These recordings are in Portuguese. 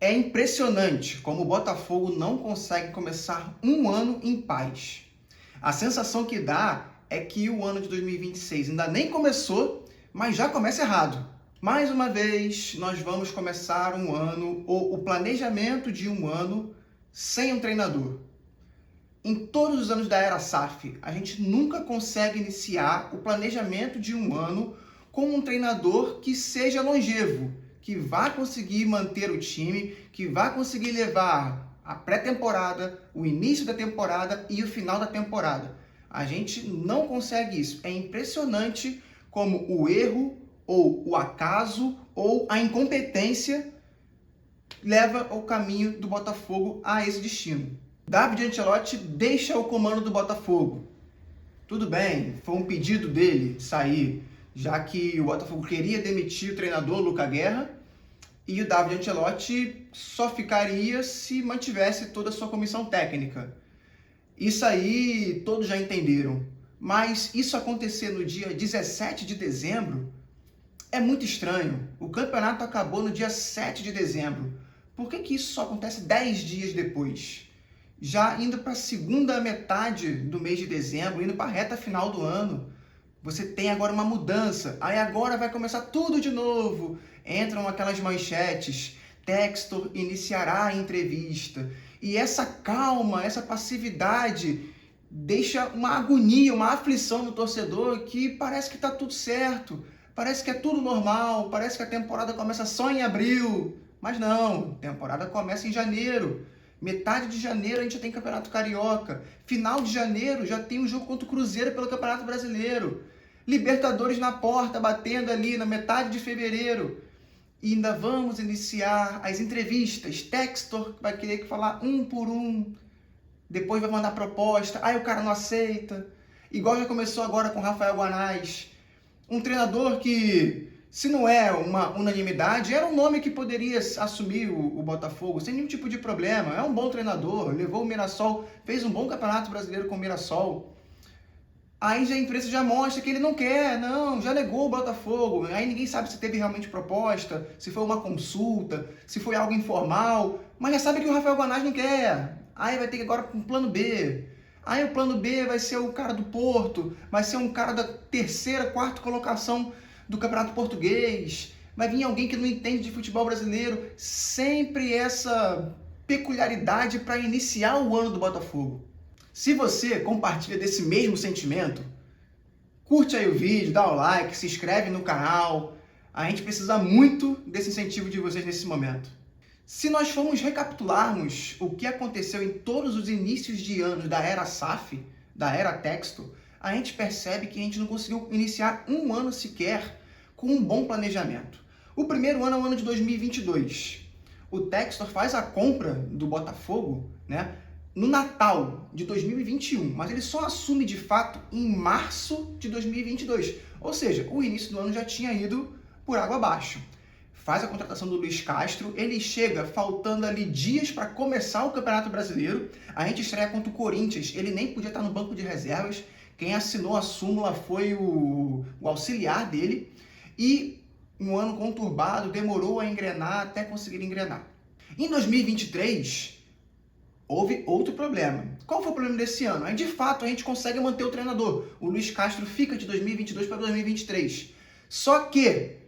É impressionante como o Botafogo não consegue começar um ano em paz. A sensação que dá é que o ano de 2026 ainda nem começou, mas já começa errado. Mais uma vez, nós vamos começar um ano, ou o planejamento de um ano, sem um treinador. Em todos os anos da era SAF, a gente nunca consegue iniciar o planejamento de um ano com um treinador que seja longevo, que vá conseguir manter o time, que vá conseguir levar a pré-temporada, o início da temporada e o final da temporada. A gente não consegue isso. É impressionante como o erro, ou o acaso, ou a incompetência leva o caminho do Botafogo a esse destino. David Ancelotti deixa o comando do Botafogo. Tudo bem, foi um pedido dele sair, já que o Botafogo queria demitir o treinador Lucas Guerra, e o David Ancelotti só ficaria se mantivesse toda a sua comissão técnica. Isso aí todos já entenderam. Mas isso acontecer no dia 17 de dezembro é muito estranho. O campeonato acabou no dia 7 de dezembro. Por que isso só acontece 10 dias depois? Já indo para a segunda metade do mês de dezembro, indo para a reta final do ano, você tem agora uma mudança. Aí agora vai começar tudo de novo. Entram aquelas manchetes. Textor iniciará a entrevista. E essa calma, essa passividade deixa uma agonia, uma aflição no torcedor que parece que está tudo certo. Parece que é tudo normal. Parece que a temporada começa só em abril. Mas não, a temporada começa em janeiro. Metade de janeiro a gente já tem Campeonato Carioca. Final de janeiro já tem um jogo contra o Cruzeiro pelo Campeonato Brasileiro. Libertadores na porta, batendo ali na metade de fevereiro. E ainda vamos iniciar as entrevistas. Textor vai querer falar um por um. Depois vai mandar proposta. Aí o cara não aceita. Igual já começou agora com Rafael Guanais. Um treinador que, se não é uma unanimidade, era um nome que poderia assumir o Botafogo sem nenhum tipo de problema. É um bom treinador, levou o Mirassol, fez um bom campeonato brasileiro com o Mirassol. Aí a imprensa já mostra que ele não quer, não, já negou o Botafogo. Aí ninguém sabe se teve realmente proposta, se foi uma consulta, se foi algo informal. Mas já sabe que o Rafael Guanais não quer. Aí vai ter que agora um plano B. Aí o plano B vai ser o cara do Porto, vai ser um cara da terceira, quarta colocação do Campeonato Português. Vai vir alguém que não entende de futebol brasileiro. Sempre essa peculiaridade para iniciar o ano do Botafogo. Se você compartilha desse mesmo sentimento, curte aí o vídeo, dá o like, se inscreve no canal. A gente precisa muito desse incentivo de vocês nesse momento. Se nós formos recapitularmos o que aconteceu em todos os inícios de anos da era SAF, da era Textor, a gente percebe que a gente não conseguiu iniciar um ano sequer com um bom planejamento. O primeiro ano é o ano de 2022. O Textor faz a compra do Botafogo, né, no Natal de 2021, mas ele só assume de fato em março de 2022. Ou seja, o início do ano já tinha ido por água abaixo. Faz a contratação do Luiz Castro, ele chega faltando ali dias para começar o Campeonato Brasileiro, a gente estreia contra o Corinthians, ele nem podia estar no banco de reservas, quem assinou a súmula foi o auxiliar dele, e um ano conturbado, demorou a engrenar até conseguir engrenar. Em 2023, houve outro problema. Qual foi o problema desse ano? Aí, de fato, a gente consegue manter o treinador. O Luiz Castro fica de 2022 para 2023. Só que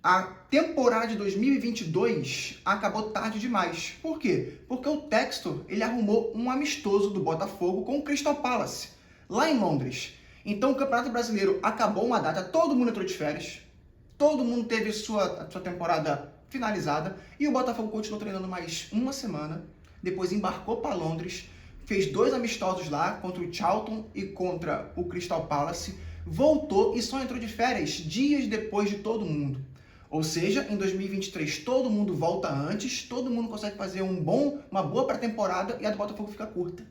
a temporada de 2022 acabou tarde demais. Por quê? Porque o Textor ele arrumou um amistoso do Botafogo com o Crystal Palace, lá em Londres. Então, o Campeonato Brasileiro acabou uma data, todo mundo entrou de férias, todo mundo teve sua temporada finalizada, e o Botafogo continuou treinando mais uma semana. Depois embarcou para Londres, fez 2 amistosos lá, contra o Charlton e contra o Crystal Palace, voltou e só entrou de férias dias depois de todo mundo. Ou seja, em 2023 todo mundo volta antes, todo mundo consegue fazer uma boa pré-temporada e a do Botafogo fica curta.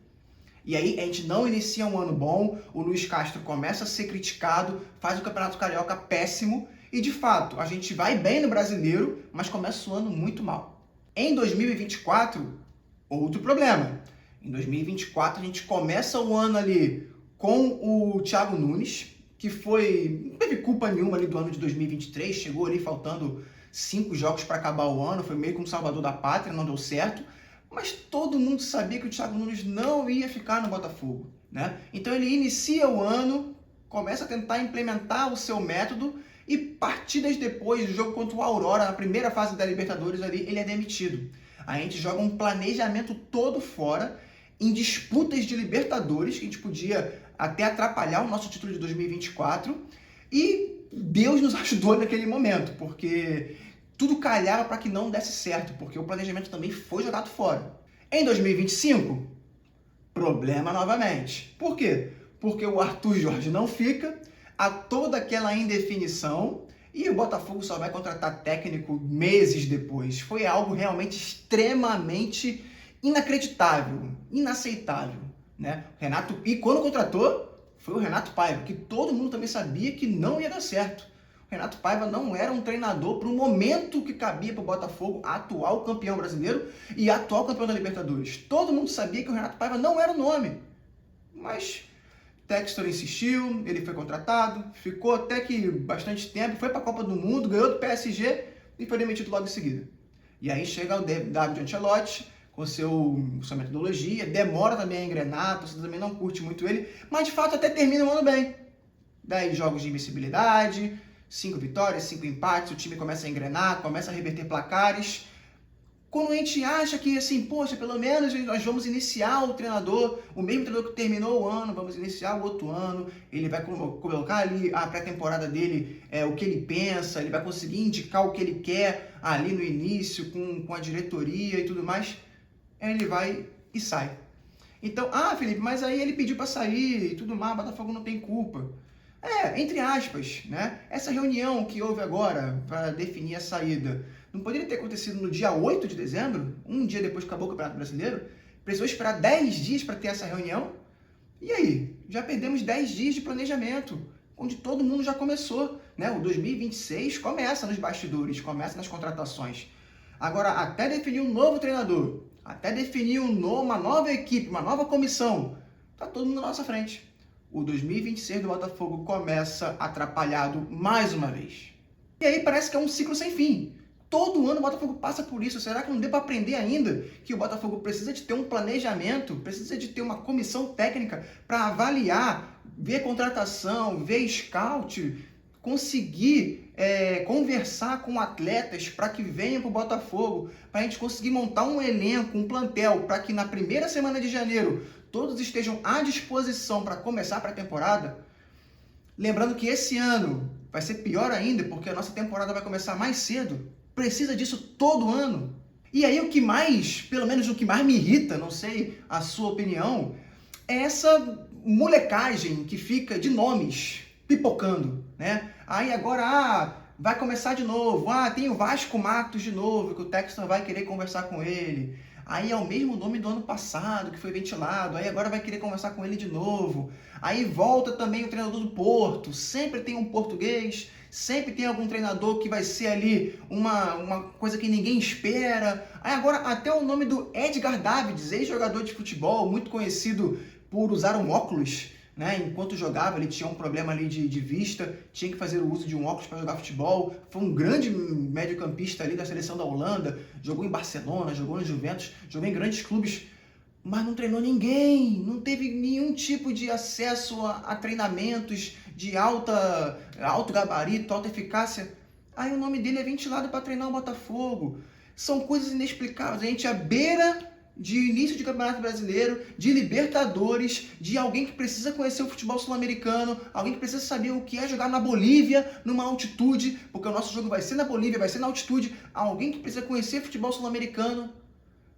E aí a gente não inicia um ano bom, o Luiz Castro começa a ser criticado, faz o Campeonato Carioca péssimo e de fato a gente vai bem no Brasileiro, mas começa o ano muito mal. Em 2024, outro problema. Em 2024 a gente começa o ano ali com o Thiago Nunes, que não teve culpa nenhuma ali do ano de 2023, chegou ali faltando 5 jogos para acabar o ano, foi meio que um salvador da pátria, não deu certo, mas todo mundo sabia que o Thiago Nunes não ia ficar no Botafogo, né? Então ele inicia o ano, começa a tentar implementar o seu método e partidas depois do jogo contra o Aurora, na primeira fase da Libertadores ali, ele é demitido. A gente joga um planejamento todo fora, em disputas de Libertadores, que a gente podia até atrapalhar o nosso título de 2024, e Deus nos ajudou naquele momento, porque tudo calhava para que não desse certo, porque o planejamento também foi jogado fora. Em 2025, problema novamente. Por quê? Porque o Arthur Jorge não fica, há toda aquela indefinição e o Botafogo só vai contratar técnico meses depois. Foi algo realmente extremamente inacreditável, inaceitável, né? Renato, e quando contratou, foi o Renato Paiva, que todo mundo também sabia que não ia dar certo. O Renato Paiva não era um treinador para o momento que cabia para o Botafogo, atual campeão brasileiro e atual campeão da Libertadores. Todo mundo sabia que o Renato Paiva não era o nome, mas Textor insistiu, ele foi contratado, ficou até que bastante tempo, foi para a Copa do Mundo, ganhou do PSG e foi demitido logo em seguida. E aí chega o David Ancelotti com sua metodologia, demora também a engrenar, você também não curte muito ele, mas de fato até termina o ano bem. 10 jogos de invencibilidade, 5 vitórias, 5 empates, o time começa a engrenar, começa a reverter placares. Quando a gente acha que, assim, poxa, pelo menos nós vamos iniciar o treinador, o mesmo treinador que terminou o ano, vamos iniciar o outro ano, ele vai colocar ali a pré-temporada dele, o que ele pensa, ele vai conseguir indicar o que ele quer ali no início, com a diretoria e tudo mais, aí ele vai e sai. Então, Felipe, mas aí ele pediu para sair e tudo mais, o Botafogo não tem culpa. Entre aspas, né? Essa reunião que houve agora para definir a saída, não poderia ter acontecido no dia 8 de dezembro, um dia depois que acabou o Campeonato Brasileiro? Precisou esperar 10 dias para ter essa reunião? E aí? Já perdemos 10 dias de planejamento, onde todo mundo já começou, né? O 2026 começa nos bastidores, começa nas contratações. Agora, até definir um novo treinador, até definir uma nova equipe, uma nova comissão, tá todo mundo na nossa frente. O 2026 do Botafogo começa atrapalhado mais uma vez. E aí parece que é um ciclo sem fim. Todo ano o Botafogo passa por isso. Será que não deu para aprender ainda que o Botafogo precisa de ter um planejamento, precisa de ter uma comissão técnica para avaliar, ver contratação, ver scout, conseguir conversar com atletas para que venham para o Botafogo, para a gente conseguir montar um elenco, um plantel, para que na primeira semana de janeiro todos estejam à disposição para começar a pré-temporada. Lembrando que esse ano vai ser pior ainda, porque a nossa temporada vai começar mais cedo. Precisa disso todo ano. E aí o que mais, pelo menos o que mais me irrita, não sei a sua opinião, é essa molecagem que fica de nomes pipocando, né? Aí agora, vai começar de novo. Tem o Vasco Matos de novo, que o Textor vai querer conversar com ele. Aí é o mesmo nome do ano passado que foi ventilado, aí agora vai querer conversar com ele de novo. Aí volta também o treinador do Porto, sempre tem um português, sempre tem algum treinador que vai ser ali uma coisa que ninguém espera. Aí agora até o nome do Edgar Davids, ex-jogador de futebol, muito conhecido por usar um óculos, né? Enquanto jogava, ele tinha um problema ali de vista, tinha que fazer o uso de um óculos para jogar futebol. Foi um grande mediocampista ali da seleção da Holanda, jogou em Barcelona, jogou no Juventus, jogou em grandes clubes, mas não treinou ninguém, não teve nenhum tipo de acesso a treinamentos de alto gabarito, alta eficácia. Aí o nome dele é ventilado para treinar o Botafogo. São coisas inexplicáveis. A gente à beira de início de Campeonato Brasileiro, de Libertadores, de alguém que precisa conhecer o futebol sul-americano, alguém que precisa saber o que é jogar na Bolívia, numa altitude, porque o nosso jogo vai ser na Bolívia, vai ser na altitude, alguém que precisa conhecer futebol sul-americano.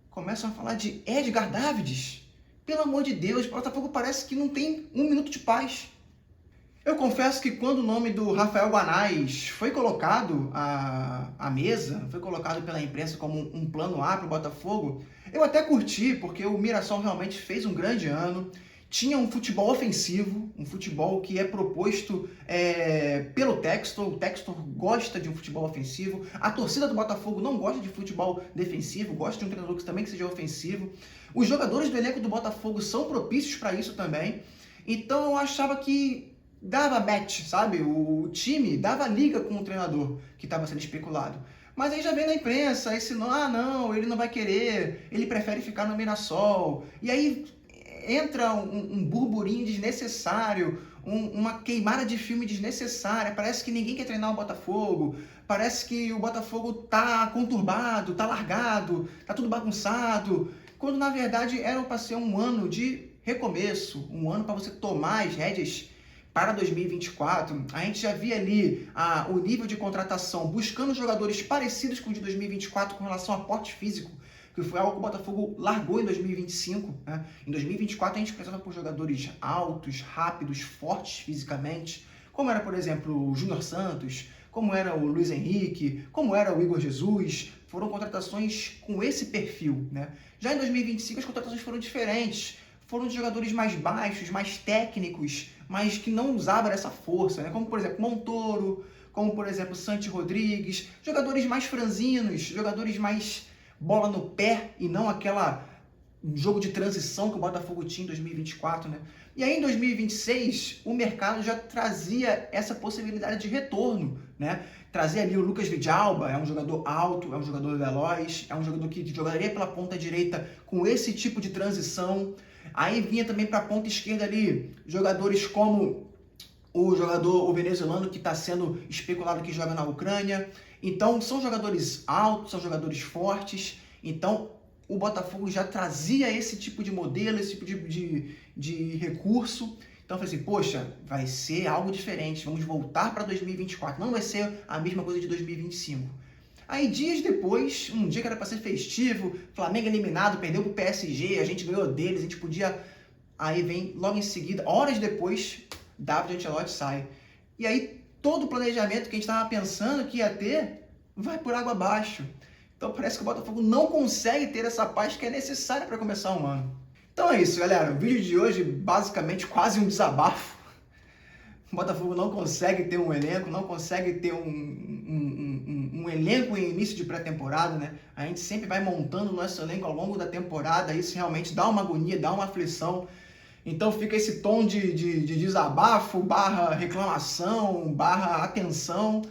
Começam a falar de Edgar Davids. Pelo amor de Deus, o Botafogo parece que não tem um minuto de paz. Eu confesso que quando o nome do Rafael Guanais foi colocado à mesa, foi colocado pela imprensa como um plano A para o Botafogo, eu até curti, porque o Mirassol realmente fez um grande ano, tinha um futebol ofensivo, um futebol que é proposto pelo Textor, o Textor gosta de um futebol ofensivo, a torcida do Botafogo não gosta de futebol defensivo, gosta de um treinador que também seja ofensivo, os jogadores do elenco do Botafogo são propícios para isso também, então eu achava que dava match, sabe? O time dava liga com o treinador que estava sendo especulado. Mas aí já vem na imprensa, esse não, não, ele não vai querer, ele prefere ficar no Mirassol. E aí entra um burburinho desnecessário, uma queimada de filme desnecessária. Parece que ninguém quer treinar o Botafogo, parece que o Botafogo tá conturbado, tá largado, tá tudo bagunçado, quando na verdade era para ser um ano de recomeço, um ano para você tomar as rédeas para 2024. A gente já via ali o nível de contratação buscando jogadores parecidos com o de 2024 com relação a porte físico, que foi algo que o Botafogo largou em 2025. Né? Em 2024 a gente precisava por jogadores altos, rápidos, fortes fisicamente, como era, por exemplo, o Júnior Santos, como era o Luiz Henrique, como era o Igor Jesus. Foram contratações com esse perfil. Né? Já em 2025 as contratações foram diferentes. Foram de jogadores mais baixos, mais técnicos, mas que não usavam essa força, né? Como, por exemplo, Montoro, como, por exemplo, Santi Rodrigues, jogadores mais franzinos, jogadores mais bola no pé e não aquela jogo de transição que o Botafogo tinha em 2024, né? E aí, em 2026, o mercado já trazia essa possibilidade de retorno, né? Trazia ali o Lucas Vidalba, é um jogador alto, é um jogador veloz, é um jogador que jogaria pela ponta direita com esse tipo de transição. Aí vinha também para a ponta esquerda ali jogadores como o venezuelano que está sendo especulado que joga na Ucrânia. Então são jogadores altos, são jogadores fortes. Então o Botafogo já trazia esse tipo de modelo, esse tipo de recurso. Então eu falei assim, poxa, vai ser algo diferente, vamos voltar para 2024, não vai ser a mesma coisa de 2025. Aí, dias depois, um dia que era para ser festivo, Flamengo eliminado, perdeu pro PSG, a gente ganhou deles, a gente podia... Aí vem, logo em seguida, horas depois, David Ancelotti sai. E aí, todo o planejamento que a gente estava pensando que ia ter, vai por água abaixo. Então, parece que o Botafogo não consegue ter essa paz que é necessária para começar um ano. Então é isso, galera. O vídeo de hoje, basicamente, quase um desabafo. O Botafogo não consegue ter um elenco, não consegue ter um elenco em início de pré-temporada, né? A gente sempre vai montando o nosso elenco ao longo da temporada, isso realmente dá uma agonia, dá uma aflição. Então fica esse tom de desabafo, barra reclamação, barra atenção.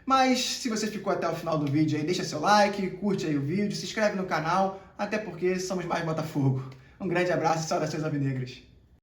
Mas se você ficou até o final do vídeo aí, deixa seu like, curte aí o vídeo, se inscreve no canal, até porque somos mais Botafogo. Um grande abraço e saudações alvinegras.